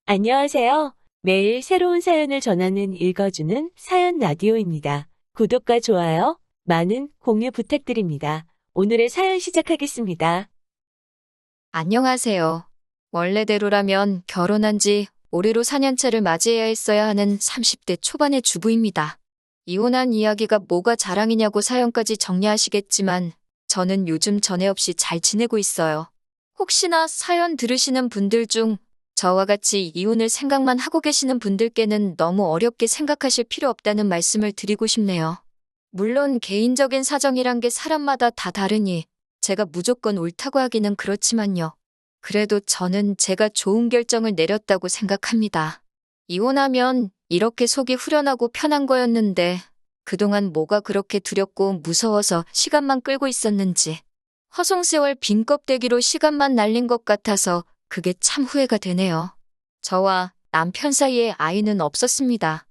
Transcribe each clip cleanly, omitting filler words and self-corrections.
안녕하세요. 매일 새로운 사연을 전하는 읽어주는 사연 라디오입니다. 구독과 좋아요, 많은 공유 부탁드립니다. 오늘의 사연 시작하겠습니다. 안녕하세요. 원래대로라면 결혼한 지 올해로 4년차를 맞이해야 했어야 하는 30대 초반의 주부입니다. 이혼한 이야기가 뭐가 자랑이냐고 사연까지 정리하시겠지만 저는 요즘 전에 없이 잘 지내고 있어요. 혹시나 사연 들으시는 분들 중 저와 같이 이혼을 생각만 하고 계시는 분들께는 너무 어렵게 생각하실 필요 없다는 말씀을 드리고 싶네요. 물론 개인적인 사정이란 게 사람마다 다 다르니 제가 무조건 옳다고 하기는 그렇지만요. 그래도 저는 제가 좋은 결정을 내렸다고 생각합니다. 이혼하면 이렇게 속이 후련하고 편한 거였는데 그동안 뭐가 그렇게 두렵고 무서워서 시간만 끌고 있었는지 허송세월 빈 껍데기로 시간만 날린 것 같아서 그게 참 후회가 되네요. 저와 남편 사이에 아이는 없었습니다.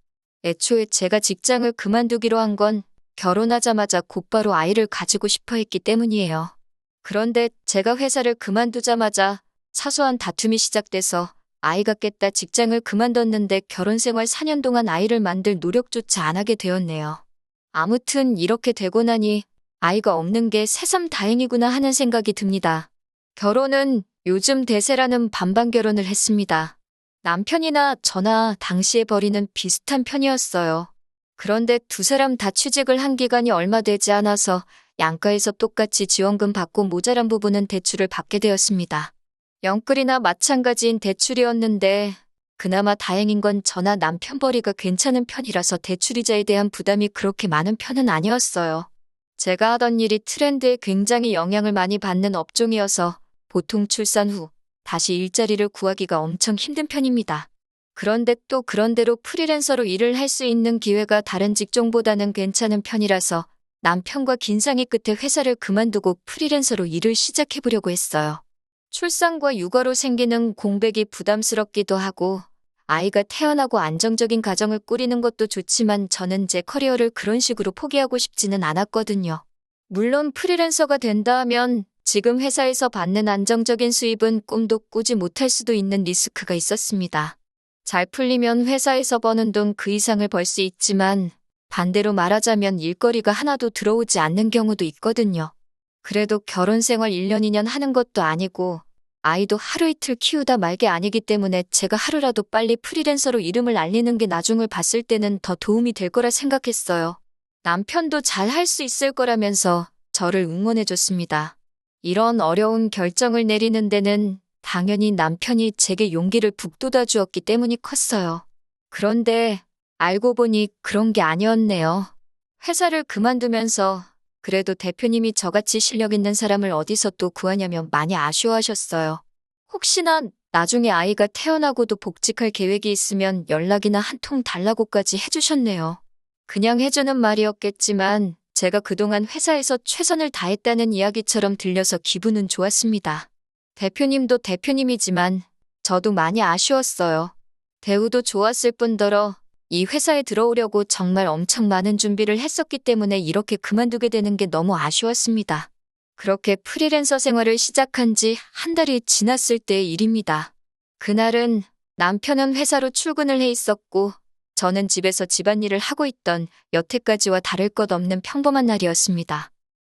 애초에 제가 직장을 그만두기로 한 건 결혼하자마자 곧바로 아이를 가지고 싶어 했기 때문이에요. 그런데 제가 회사를 그만두자마자 사소한 다툼이 시작돼서 아이가 깼다 직장을 그만뒀는데 결혼 생활 4년 동안 아이를 만들 노력조차 안 하게 되었네요. 아무튼 이렇게 되고 나니 아이가 없는 게 새삼 다행이구나 하는 생각이 듭니다. 결혼은 요즘 대세라는 반반 결혼을 했습니다. 남편이나 저나 당시의 벌이는 비슷한 편이었어요. 그런데 두 사람 다 취직을 한 기간이 얼마 되지 않아서 양가에서 똑같이 지원금 받고 모자란 부분은 대출을 받게 되었습니다. 영끌이나 마찬가지인 대출이었는데 그나마 다행인 건 저나 남편 벌이가 괜찮은 편이라서 대출이자에 대한 부담이 그렇게 많은 편은 아니었어요. 제가 하던 일이 트렌드에 굉장히 영향을 많이 받는 업종이어서 보통 출산 후 다시 일자리를 구하기가 엄청 힘든 편입니다. 그런데 또 그런대로 프리랜서로 일을 할 수 있는 기회가 다른 직종보다는 괜찮은 편이라서 남편과 긴 상의 끝에 회사를 그만두고 프리랜서로 일을 시작해보려고 했어요. 출산과 육아로 생기는 공백이 부담스럽기도 하고 아이가 태어나고 안정적인 가정을 꾸리는 것도 좋지만 저는 제 커리어를 그런 식으로 포기하고 싶지는 않았거든요. 물론 프리랜서가 된다 하면 지금 회사에서 받는 안정적인 수입은 꿈도 꾸지 못할 수도 있는 리스크가 있었습니다. 잘 풀리면 회사에서 버는 돈 그 이상을 벌 수 있지만 반대로 말하자면 일거리가 하나도 들어오지 않는 경우도 있거든요. 그래도 결혼 생활 1년 2년 하는 것도 아니고 아이도 하루 이틀 키우다 말 게 아니기 때문에 제가 하루라도 빨리 프리랜서로 이름을 알리는 게 나중을 봤을 때는 더 도움이 될 거라 생각했어요. 남편도 잘 할 수 있을 거라면서 저를 응원해줬습니다. 이런 어려운 결정을 내리는 데는 당연히 남편이 제게 용기를 북돋아 주었기 때문이 컸어요. 그런데 알고 보니 그런 게 아니었네요. 회사를 그만두면서 그래도 대표님이 저같이 실력 있는 사람을 어디서 또 구하냐며 많이 아쉬워하셨어요. 혹시나 나중에 아이가 태어나고도 복직할 계획이 있으면 연락이나 한 통 달라고까지 해주셨네요. 그냥 해주는 말이었겠지만 제가 그동안 회사에서 최선을 다했다는 이야기처럼 들려서 기분은 좋았습니다. 대표님도 대표님이지만 저도 많이 아쉬웠어요. 대우도 좋았을 뿐더러 이 회사에 들어오려고 정말 엄청 많은 준비를 했었기 때문에 이렇게 그만두게 되는 게 너무 아쉬웠습니다. 그렇게 프리랜서 생활을 시작한 지 한 달이 지났을 때의 일입니다. 그날은 남편은 회사로 출근을 해 있었고 저는 집에서 집안일을 하고 있던 여태까지와 다를 것 없는 평범한 날이었습니다.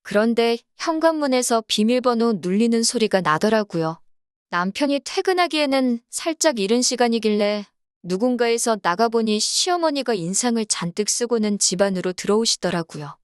그런데 현관문에서 비밀번호 눌리는 소리가 나더라고요. 남편이 퇴근하기에는 살짝 이른 시간이길래 누군가에서 나가보니 시어머니가 인상을 잔뜩 쓰고는 집 안으로 들어오시더라고요.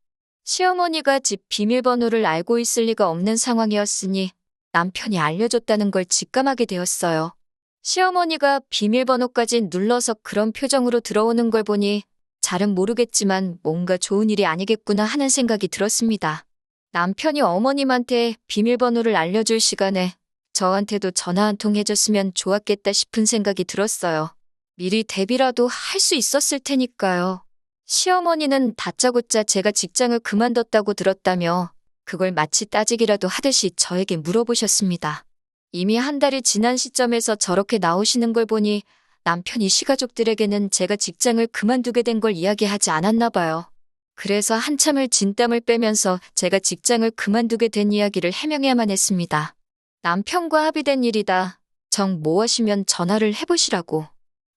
시어머니가 집 비밀번호를 알고 있을 리가 없는 상황이었으니 남편이 알려줬다는 걸 직감하게 되었어요. 시어머니가 비밀번호까지 눌러서 그런 표정으로 들어오는 걸 보니 잘은 모르겠지만 뭔가 좋은 일이 아니겠구나 하는 생각이 들었습니다. 남편이 어머님한테 비밀번호를 알려줄 시간에 저한테도 전화 한 통 해줬으면 좋았겠다 싶은 생각이 들었어요. 미리 대비라도 할 수 있었을 테니까요. 시어머니는 다짜고짜 제가 직장을 그만뒀다고 들었다며 그걸 마치 따지기라도 하듯이 저에게 물어보셨습니다. 이미 한 달이 지난 시점에서 저렇게 나오시는 걸 보니 남편이 시가족들에게는 제가 직장을 그만두게 된 걸 이야기하지 않았나 봐요. 그래서 한참을 진땀을 빼면서 제가 직장을 그만두게 된 이야기를 해명해야만 했습니다. 남편과 합의된 일이다. 정 모하시면 전화를 해보시라고.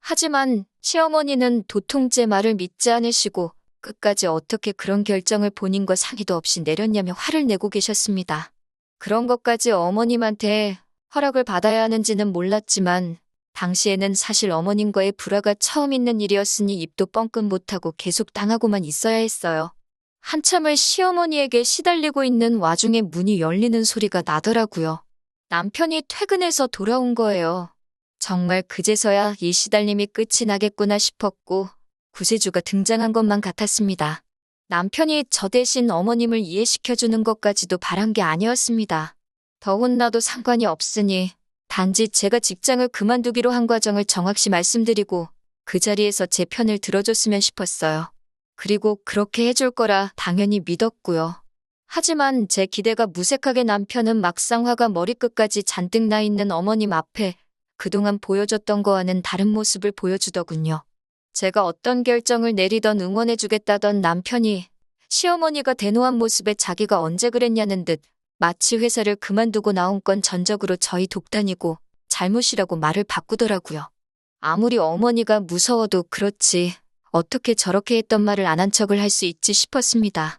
하지만 시어머니는 도통 제 말을 믿지 않으시고 끝까지 어떻게 그런 결정을 본인과 상의도 없이 내렸냐며 화를 내고 계셨습니다. 그런 것까지 어머님한테 허락을 받아야 하는지는 몰랐지만 당시에는 사실 어머님과의 불화가 처음 있는 일이었으니 입도 뻥끗 못하고 계속 당하고만 있어야 했어요. 한참을 시어머니에게 시달리고 있는 와중에 문이 열리는 소리가 나더라고요. 남편이 퇴근해서 돌아온 거예요. 정말 그제서야 이 시달림이 끝이 나겠구나 싶었고 구세주가 등장한 것만 같았습니다. 남편이 저 대신 어머님을 이해시켜주는 것까지도 바란 게 아니었습니다. 더 혼나도 상관이 없으니 단지 제가 직장을 그만두기로 한 과정을 정확히 말씀드리고 그 자리에서 제 편을 들어줬으면 싶었어요. 그리고 그렇게 해줄 거라 당연히 믿었고요. 하지만 제 기대가 무색하게 남편은 막상 화가 머리끝까지 잔뜩 나 있는 어머님 앞에 그동안 보여줬던 거와는 다른 모습을 보여주더군요. 제가 어떤 결정을 내리던 응원해주겠다던 남편이 시어머니가 대노한 모습에 자기가 언제 그랬냐는 듯 마치 회사를 그만두고 나온 건 전적으로 저희 독단이고 잘못이라고 말을 바꾸더라고요. 아무리 어머니가 무서워도 그렇지 어떻게 저렇게 했던 말을 안 한 척을 할 수 있지 싶었습니다.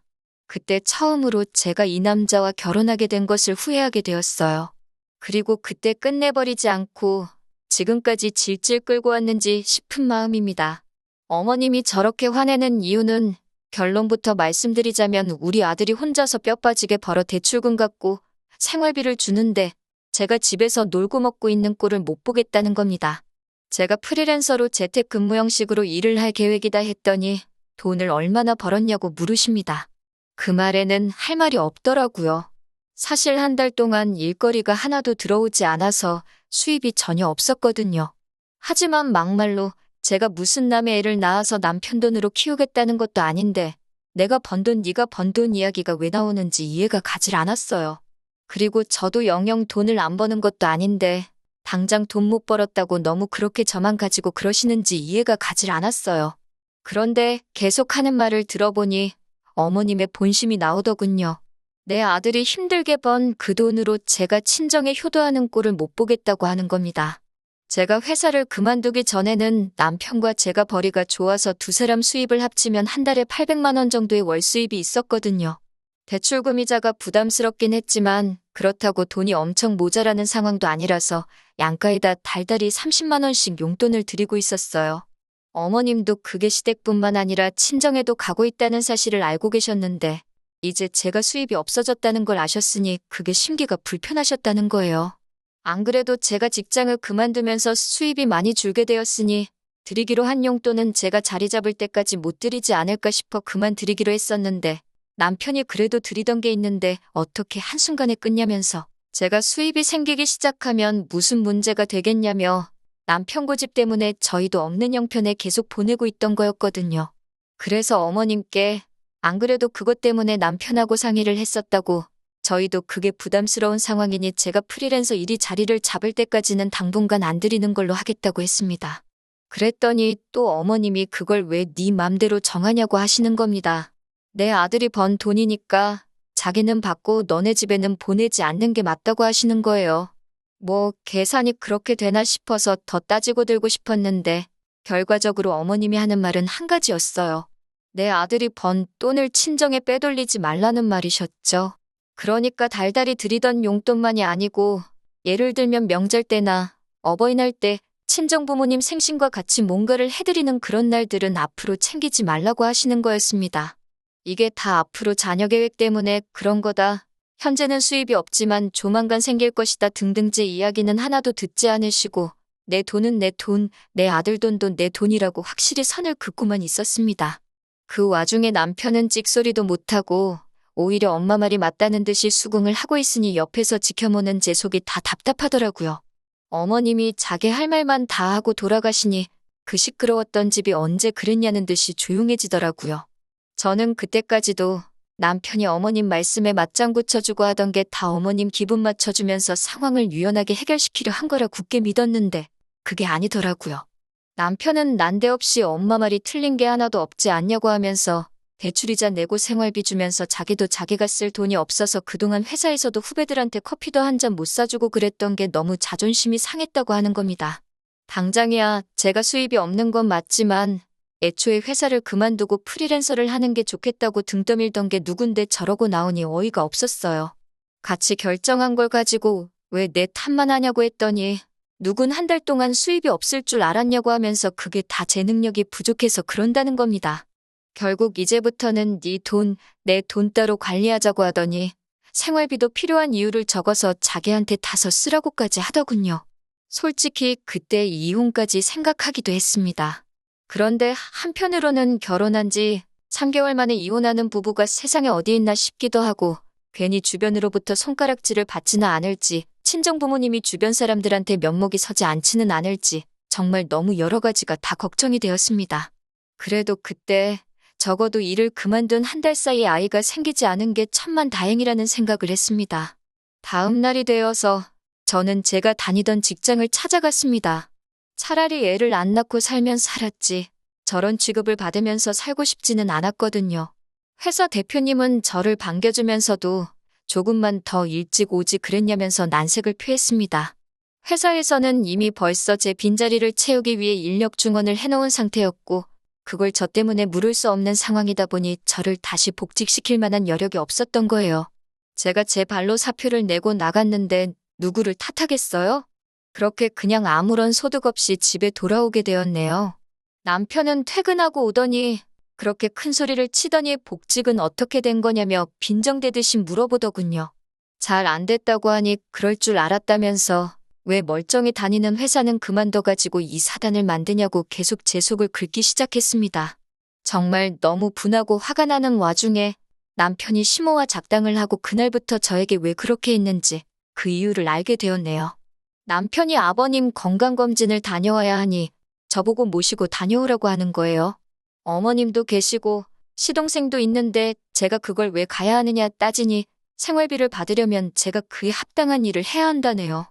그때 처음으로 제가 이 남자와 결혼하게 된 것을 후회하게 되었어요. 그리고 그때 끝내버리지 않고 지금까지 질질 끌고 왔는지 싶은 마음입니다. 어머님이 저렇게 화내는 이유는 결론부터 말씀드리자면 우리 아들이 혼자서 뼈 빠지게 벌어 대출금 갚고 생활비를 주는데 제가 집에서 놀고 먹고 있는 꼴을 못 보겠다는 겁니다. 제가 프리랜서로 재택근무 형식으로 일을 할 계획이다 했더니 돈을 얼마나 벌었냐고 물으십니다. 그 말에는 할 말이 없더라고요. 사실 한 달 동안 일거리가 하나도 들어오지 않아서 수입이 전혀 없었거든요. 하지만 막말로 제가 무슨 남의 애를 낳아서 남편 돈으로 키우겠다는 것도 아닌데 내가 번 돈 네가 번 돈 이야기가 왜 나오는지 이해가 가질 않았어요. 그리고 저도 영영 돈을 안 버는 것도 아닌데 당장 돈 못 벌었다고 너무 그렇게 저만 가지고 그러시는지 이해가 가질 않았어요. 그런데 계속 하는 말을 들어보니 어머님의 본심이 나오더군요. 내 아들이 힘들게 번 그 돈으로 제가 친정에 효도하는 꼴을 못 보겠다고 하는 겁니다. 제가 회사를 그만두기 전에는 남편과 제가 벌이가 좋아서 두 사람 수입을 합치면 한 달에 800만 원 정도의 월 수입이 있었거든요. 대출금 이자가 부담스럽긴 했지만 그렇다고 돈이 엄청 모자라는 상황도 아니라서 양가에다 달달이 30만 원씩 용돈을 드리고 있었어요. 어머님도 그게 시댁뿐만 아니라 친정에도 가고 있다는 사실을 알고 계셨는데 이제 제가 수입이 없어졌다는 걸 아셨으니 그게 심기가 불편하셨다는 거예요. 안 그래도 제가 직장을 그만두면서 수입이 많이 줄게 되었으니 드리기로 한 용돈은 제가 자리 잡을 때까지 못 드리지 않을까 싶어 그만 드리기로 했었는데 남편이 그래도 드리던 게 있는데 어떻게 한순간에 끊냐면서 제가 수입이 생기기 시작하면 무슨 문제가 되겠냐며 남편 고집 때문에 저희도 없는 형편에 계속 보내고 있던 거였거든요. 그래서 어머님께 안 그래도 그것 때문에 남편하고 상의를 했었다고 저희도 그게 부담스러운 상황이니 제가 프리랜서 일이 자리를 잡을 때까지는 당분간 안 드리는 걸로 하겠다고 했습니다. 그랬더니 또 어머님이 그걸 왜 네 맘대로 정하냐고 하시는 겁니다. 내 아들이 번 돈이니까 자기는 받고 너네 집에는 보내지 않는 게 맞다고 하시는 거예요. 뭐 계산이 그렇게 되나 싶어서 더 따지고 들고 싶었는데 결과적으로 어머님이 하는 말은 한 가지였어요. 내 아들이 번 돈을 친정에 빼돌리지 말라는 말이셨죠. 그러니까 달달이 드리던 용돈만이 아니고 예를 들면 명절 때나 어버이날 때 친정 부모님 생신과 같이 뭔가를 해드리는 그런 날들은 앞으로 챙기지 말라고 하시는 거였습니다. 이게 다 앞으로 자녀 계획 때문에 그런 거다. 현재는 수입이 없지만 조만간 생길 것이다 등등 제 이야기는 하나도 듣지 않으시고 내 돈은 내 돈, 내 아들 돈도 내 돈이라고 확실히 선을 긋고만 있었습니다. 그 와중에 남편은 찍소리도 못하고 오히려 엄마 말이 맞다는 듯이 수긍을 하고 있으니 옆에서 지켜보는 제 속이 다 답답하더라고요. 어머님이 자기 할 말만 다 하고 돌아가시니 그 시끄러웠던 집이 언제 그랬냐는 듯이 조용해지더라고요. 저는 그때까지도 남편이 어머님 말씀에 맞장구 쳐주고 하던 게 다 어머님 기분 맞춰주면서 상황을 유연하게 해결시키려 한 거라 굳게 믿었는데 그게 아니더라고요. 남편은 난데없이 엄마 말이 틀린 게 하나도 없지 않냐고 하면서 대출이자 내고 생활비 주면서 자기도 자기가 쓸 돈이 없어서 그동안 회사에서도 후배들한테 커피도 한 잔 못 사주고 그랬던 게 너무 자존심이 상했다고 하는 겁니다. 당장이야 제가 수입이 없는 건 맞지만 애초에 회사를 그만두고 프리랜서를 하는 게 좋겠다고 등 떠밀던 게 누군데 저러고 나오니 어이가 없었어요. 같이 결정한 걸 가지고 왜 내 탓만 하냐고 했더니 누군 한 달 동안 수입이 없을 줄 알았냐고 하면서 그게 다 제 능력이 부족해서 그런다는 겁니다. 결국 이제부터는 네 돈, 내 돈 따로 관리하자고 하더니 생활비도 필요한 이유를 적어서 자기한테 다서 쓰라고까지 하더군요. 솔직히 그때 이혼까지 생각하기도 했습니다. 그런데 한편으로는 결혼한 지 3개월 만에 이혼하는 부부가 세상에 어디 있나 싶기도 하고 괜히 주변으로부터 손가락질을 받지는 않을지 친정 부모님이 주변 사람들한테 면목이 서지 않지는 않을지 정말 너무 여러 가지가 다 걱정이 되었습니다. 그래도 그때 적어도 일을 그만둔 한 달 사이에 아이가 생기지 않은 게 천만 다행이라는 생각을 했습니다. 다음 날이 되어서 저는 제가 다니던 직장을 찾아갔습니다. 차라리 애를 안 낳고 살면 살았지 저런 취급을 받으면서 살고 싶지는 않았거든요. 회사 대표님은 저를 반겨주면서도 조금만 더 일찍 오지 그랬냐면서 난색을 표했습니다. 회사에서는 이미 벌써 제 빈자리를 채우기 위해 인력 증원을 해놓은 상태였고 그걸 저 때문에 물을 수 없는 상황이다 보니 저를 다시 복직시킬 만한 여력이 없었던 거예요. 제가 제 발로 사표를 내고 나갔는데 누구를 탓하겠어요? 그렇게 그냥 아무런 소득 없이 집에 돌아오게 되었네요. 남편은 퇴근하고 오더니 그렇게 큰 소리를 치더니 복직은 어떻게 된 거냐며 빈정대듯이 물어보더군요. 잘 안 됐다고 하니 그럴 줄 알았다면서 왜 멀쩡히 다니는 회사는 그만둬가지고 이 사단을 만드냐고 계속 제 속을 긁기 시작했습니다. 정말 너무 분하고 화가 나는 와중에 남편이 심호와 작당을 하고 그날부터 저에게 왜 그렇게 했는지 그 이유를 알게 되었네요. 남편이 아버님 건강검진을 다녀와야 하니 저보고 모시고 다녀오라고 하는 거예요. 어머님도 계시고 시동생도 있는데 제가 그걸 왜 가야 하느냐 따지니 생활비를 받으려면 제가 그에 합당한 일을 해야 한다네요.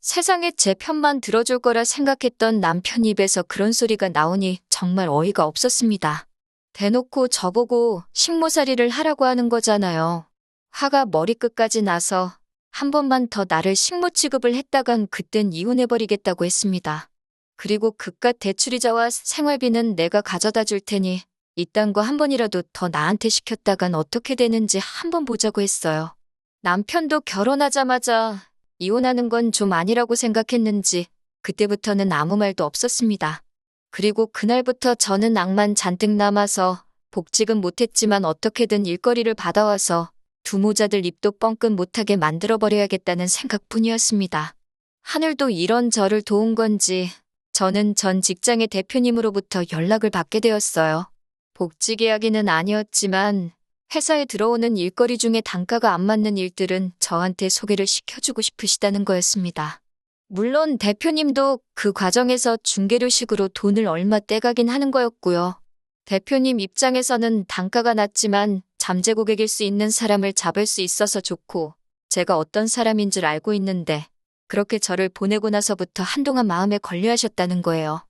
세상에 제 편만 들어줄 거라 생각했던 남편 입에서 그런 소리가 나오니 정말 어이가 없었습니다. 대놓고 저보고 식모살이를 하라고 하는 거잖아요. 화가 머리끝까지 나서 한 번만 더 나를 식모 취급을 했다간 그땐 이혼해버리겠다고 했습니다. 그리고 그깟 대출이자와 생활비는 내가 가져다 줄 테니 이딴 거 한 번이라도 더 나한테 시켰다간 어떻게 되는지 한번 보자고 했어요. 남편도 결혼하자마자 이혼하는 건 좀 아니라고 생각했는지 그때부터는 아무 말도 없었습니다. 그리고 그날부터 저는 낭만 잔뜩 남아서 복직은 못했지만 어떻게든 일거리를 받아와서 두 모자들 입도 뻥끗 못하게 만들어버려야겠다는 생각뿐이었습니다. 하늘도 이런 저를 도운 건지 저는 전 직장의 대표님으로부터 연락을 받게 되었어요. 복직 이야기는 아니었지만 회사에 들어오는 일거리 중에 단가가 안 맞는 일들은 저한테 소개를 시켜주고 싶으시다는 거였습니다. 물론 대표님도 그 과정에서 중개료식으로 돈을 얼마 떼가긴 하는 거였고요. 대표님 입장에서는 단가가 낮지만 잠재 고객일 수 있는 사람을 잡을 수 있어서 좋고 제가 어떤 사람인 줄 알고 있는데 그렇게 저를 보내고 나서부터 한동안 마음에 걸려하셨다는 거예요.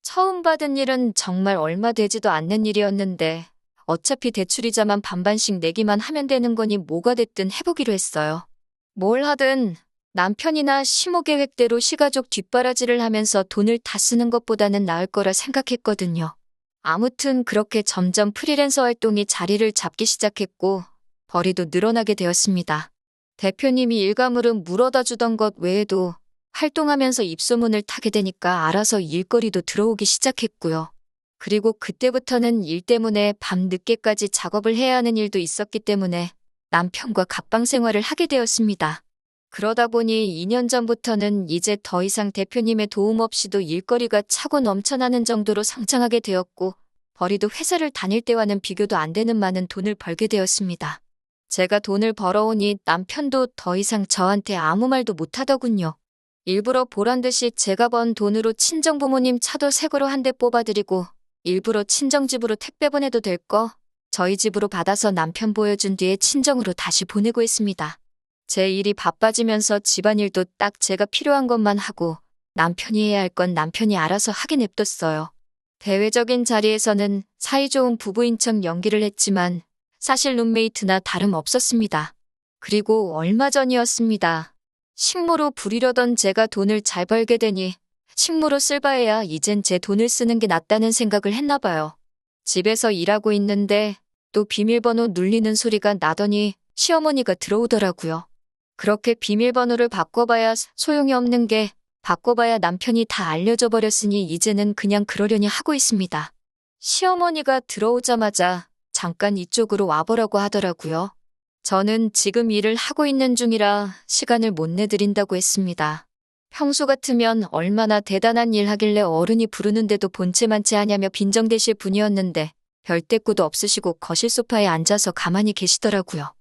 처음 받은 일은 정말 얼마 되지도 않는 일이었는데 어차피 대출이자만 반반씩 내기만 하면 되는 거니 뭐가 됐든 해보기로 했어요. 뭘 하든 남편이나 시모 계획대로 시가족 뒷바라지를 하면서 돈을 다 쓰는 것보다는 나을 거라 생각했거든요. 아무튼 그렇게 점점 프리랜서 활동이 자리를 잡기 시작했고 벌이도 늘어나게 되었습니다. 대표님이 일가물은 물어다 주던 것 외에도 활동하면서 입소문을 타게 되니까 알아서 일거리도 들어오기 시작했고요. 그리고 그때부터는 일 때문에 밤 늦게까지 작업을 해야 하는 일도 있었기 때문에 남편과 갑방 생활을 하게 되었습니다. 그러다 보니 2년 전부터는 이제 더 이상 대표님의 도움 없이도 일거리가 차고 넘쳐나는 정도로 성장하게 되었고 벌이도 회사를 다닐 때와는 비교도 안 되는 많은 돈을 벌게 되었습니다. 제가 돈을 벌어오니 남편도 더 이상 저한테 아무 말도 못하더군요. 일부러 보란듯이 제가 번 돈으로 친정부모님 차도 새 거로 한 대 뽑아드리고 일부러 친정집으로 택배 보내도 될 거 저희 집으로 받아서 남편 보여준 뒤에 친정으로 다시 보내고 있습니다. 제 일이 바빠지면서 집안일도 딱 제가 필요한 것만 하고 남편이 해야 할 건 남편이 알아서 하게 냅뒀어요. 대외적인 자리에서는 사이좋은 부부인 척 연기를 했지만 사실 룸메이트나 다름없었습니다. 그리고 얼마 전이었습니다. 식모로 부리려던 제가 돈을 잘 벌게 되니 식모로 쓸 바에야 이젠 제 돈을 쓰는 게 낫다는 생각을 했나 봐요. 집에서 일하고 있는데 또 비밀번호 눌리는 소리가 나더니 시어머니가 들어오더라고요. 그렇게 비밀번호를 바꿔봐야 소용이 없는 게 바꿔봐야 남편이 다 알려줘 버렸으니 이제는 그냥 그러려니 하고 있습니다. 시어머니가 들어오자마자 잠깐 이쪽으로 와보라고 하더라고요. 저는 지금 일을 하고 있는 중이라 시간을 못 내드린다고 했습니다. 평소 같으면 얼마나 대단한 일 하길래 어른이 부르는데도 본체만체 하냐며 빈정대실 분이었는데 별 대꾸도 없으시고 거실 소파에 앉아서 가만히 계시더라고요.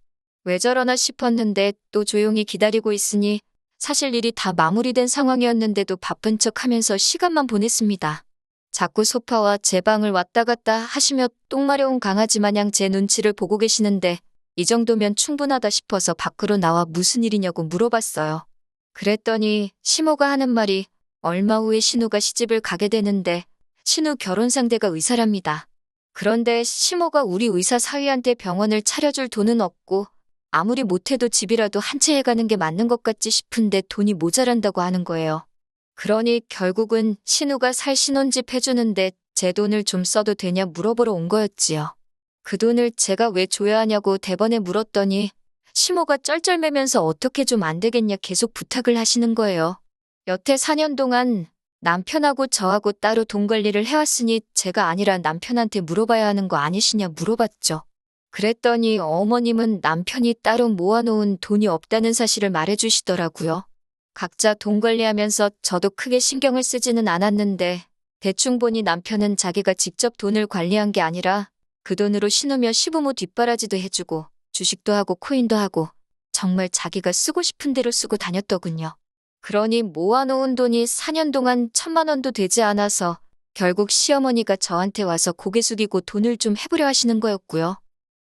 왜 저러나 싶었는데 또 조용히 기다리고 있으니 사실 일이 다 마무리된 상황이었는데도 바쁜 척하면서 시간만 보냈습니다. 자꾸 소파와 제 방을 왔다 갔다 하시며 똥 마려운 강아지 마냥 제 눈치를 보고 계시는데 이 정도면 충분하다 싶어서 밖으로 나와 무슨 일이냐고 물어봤어요. 그랬더니 시모가 하는 말이 얼마 후에 신우가 시집을 가게 되는데 신우 결혼 상대가 의사랍니다. 그런데 시모가 우리 의사 사위한테 병원을 차려줄 돈은 없고 아무리 못해도 집이라도 한 채 해가는 게 맞는 것 같지 싶은데 돈이 모자란다고 하는 거예요. 그러니 결국은 신우가 살 신혼집 해주는데 제 돈을 좀 써도 되냐 물어보러 온 거였지요. 그 돈을 제가 왜 줘야 하냐고 대번에 물었더니 시모가 쩔쩔매면서 어떻게 좀 안 되겠냐 계속 부탁을 하시는 거예요. 여태 4년 동안 남편하고 저하고 따로 돈 관리를 해왔으니 제가 아니라 남편한테 물어봐야 하는 거 아니시냐 물어봤죠. 그랬더니 어머님은 남편이 따로 모아놓은 돈이 없다는 사실을 말해주시더라고요. 각자 돈 관리하면서 저도 크게 신경을 쓰지는 않았는데 대충 보니 남편은 자기가 직접 돈을 관리한 게 아니라 그 돈으로 신우며 시부모 뒷바라지도 해주고 주식도 하고 코인도 하고 정말 자기가 쓰고 싶은 대로 쓰고 다녔더군요. 그러니 모아놓은 돈이 4년 동안 1,000만 원도 되지 않아서 결국 시어머니가 저한테 와서 고개 숙이고 돈을 좀 해보려 하시는 거였고요.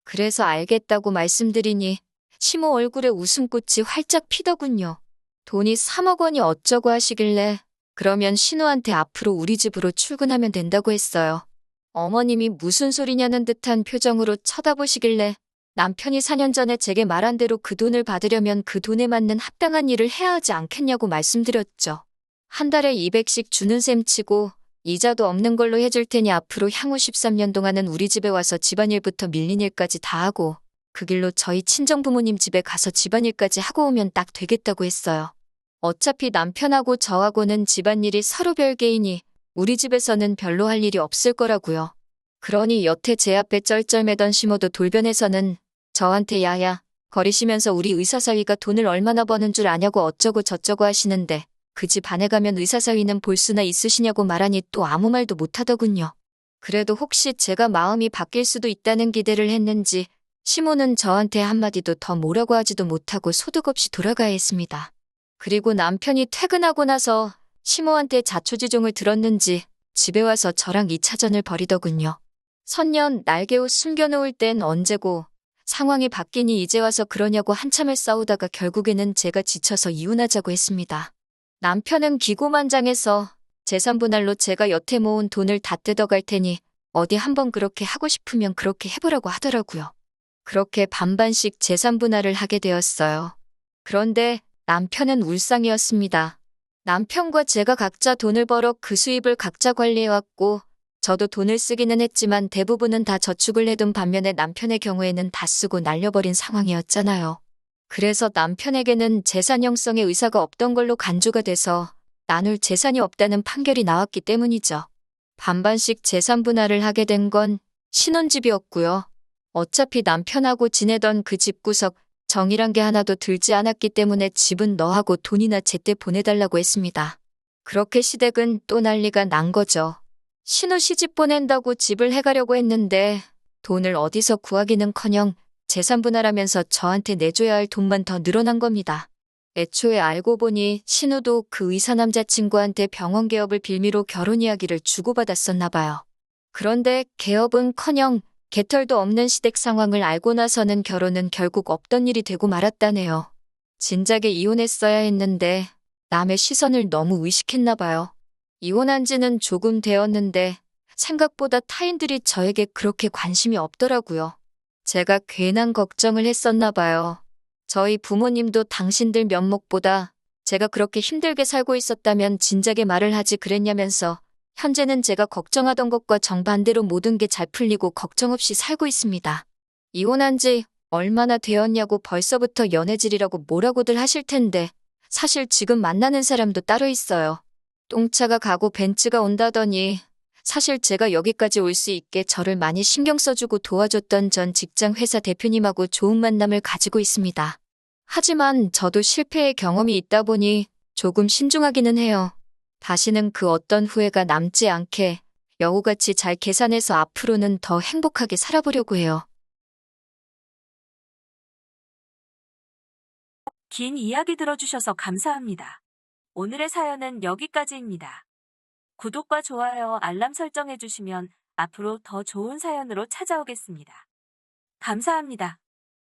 그래서 알겠다고 말씀드리니 시모 얼굴에 웃음꽃이 활짝 피더군요. 돈이 3억 원이 어쩌고 하시길래 그러면 신우한테 앞으로 우리 집으로 출근하면 된다고 했어요. 어머님이 무슨 소리냐는 듯한 표정으로 쳐다보시길래 남편이 4년 전에 제게 말한 대로 그 돈을 받으려면 그 돈에 맞는 합당한 일을 해야 하지 않겠냐고 말씀드렸죠. 한 달에 200씩 주는 셈 치고 이자도 없는 걸로 해줄 테니 앞으로 향후 13년 동안은 우리 집에 와서 집안일부터 밀린 일까지 다 하고 그 길로 저희 친정부모님 집에 가서 집안일까지 하고 오면 딱 되겠다고 했어요. 어차피 남편하고 저하고는 집안일이 서로 별개이니 우리 집에서는 별로 할 일이 없을 거라고요. 그러니 여태 제 앞에 쩔쩔매던 시모도 돌변해서는 저한테 야야 거리시면서 우리 의사사위가 돈을 얼마나 버는 줄 아냐고 어쩌고 저쩌고 하시는데 그 집 안에 가면 의사사위는 볼 수나 있으시냐고 말하니 또 아무 말도 못하더군요. 그래도 혹시 제가 마음이 바뀔 수도 있다는 기대를 했는지 시모는 저한테 한마디도 더 뭐라고 하지도 못하고 소득 없이 돌아가야 했습니다. 그리고 남편이 퇴근하고 나서 시모한테 자초지종을 들었는지 집에 와서 저랑 2차전을 벌이더군요. 선년 날개옷 숨겨놓을 땐 언제고 상황이 바뀌니 이제 와서 그러냐고 한참을 싸우다가 결국에는 제가 지쳐서 이혼하자고 했습니다. 남편은 기고만장해서 재산분할로 제가 여태 모은 돈을 다 뜯어갈 테니 어디 한번 그렇게 하고 싶으면 그렇게 해보라고 하더라고요. 그렇게 반반씩 재산분할을 하게 되었어요. 그런데 남편은 울상이었습니다. 남편과 제가 각자 돈을 벌어 그 수입을 각자 관리해왔고 저도 돈을 쓰기는 했지만 대부분은 다 저축을 해둔 반면에 남편의 경우에는 다 쓰고 날려버린 상황이었잖아요. 그래서 남편에게는 재산 형성의 의사가 없던 걸로 간주가 돼서 나눌 재산이 없다는 판결이 나왔기 때문이죠. 반반씩 재산 분할을 하게 된 건 신혼집이었고요. 어차피 남편하고 지내던 그 집구석 정이란 게 하나도 들지 않았기 때문에 집은 너하고 돈이나 제때 보내달라고 했습니다. 그렇게 시댁은 또 난리가 난 거죠. 신우 시집 보낸다고 집을 해가려고 했는데 돈을 어디서 구하기는커녕 재산 분할하면서 저한테 내줘야 할 돈만 더 늘어난 겁니다. 애초에 알고 보니 신우도 그 의사 남자친구한테 병원 개업을 빌미로 결혼 이야기를 주고받았었나 봐요. 그런데 개업은커녕 개털도 없는 시댁 상황을 알고 나서는 결혼은 결국 없던 일이 되고 말았다네요. 진작에 이혼했어야 했는데 남의 시선을 너무 의식했나 봐요. 이혼한 지는 조금 되었는데 생각보다 타인들이 저에게 그렇게 관심이 없더라고요. 제가 괜한 걱정을 했었나 봐요. 저희 부모님도 당신들 면목보다 제가 그렇게 힘들게 살고 있었다면 진작에 말을 하지 그랬냐면서 현재는 제가 걱정하던 것과 정반대로 모든 게 잘 풀리고 걱정 없이 살고 있습니다. 이혼한 지 얼마나 되었냐고 벌써부터 연애질이라고 뭐라고들 하실 텐데 사실 지금 만나는 사람도 따로 있어요. 똥차가 가고 벤츠가 온다더니 사실 제가 여기까지 올 수 있게 저를 많이 신경 써주고 도와줬던 전 직장 회사 대표님하고 좋은 만남을 가지고 있습니다. 하지만 저도 실패의 경험이 있다 보니 조금 신중하기는 해요. 다시는 그 어떤 후회가 남지 않게 여우같이 잘 계산해서 앞으로는 더 행복하게 살아보려고 해요. 긴 이야기 들어주셔서 감사합니다. 오늘의 사연은 여기까지입니다. 구독과 좋아요, 알람 설정해주시면 앞으로 더 좋은 사연으로 찾아오겠습니다. 감사합니다.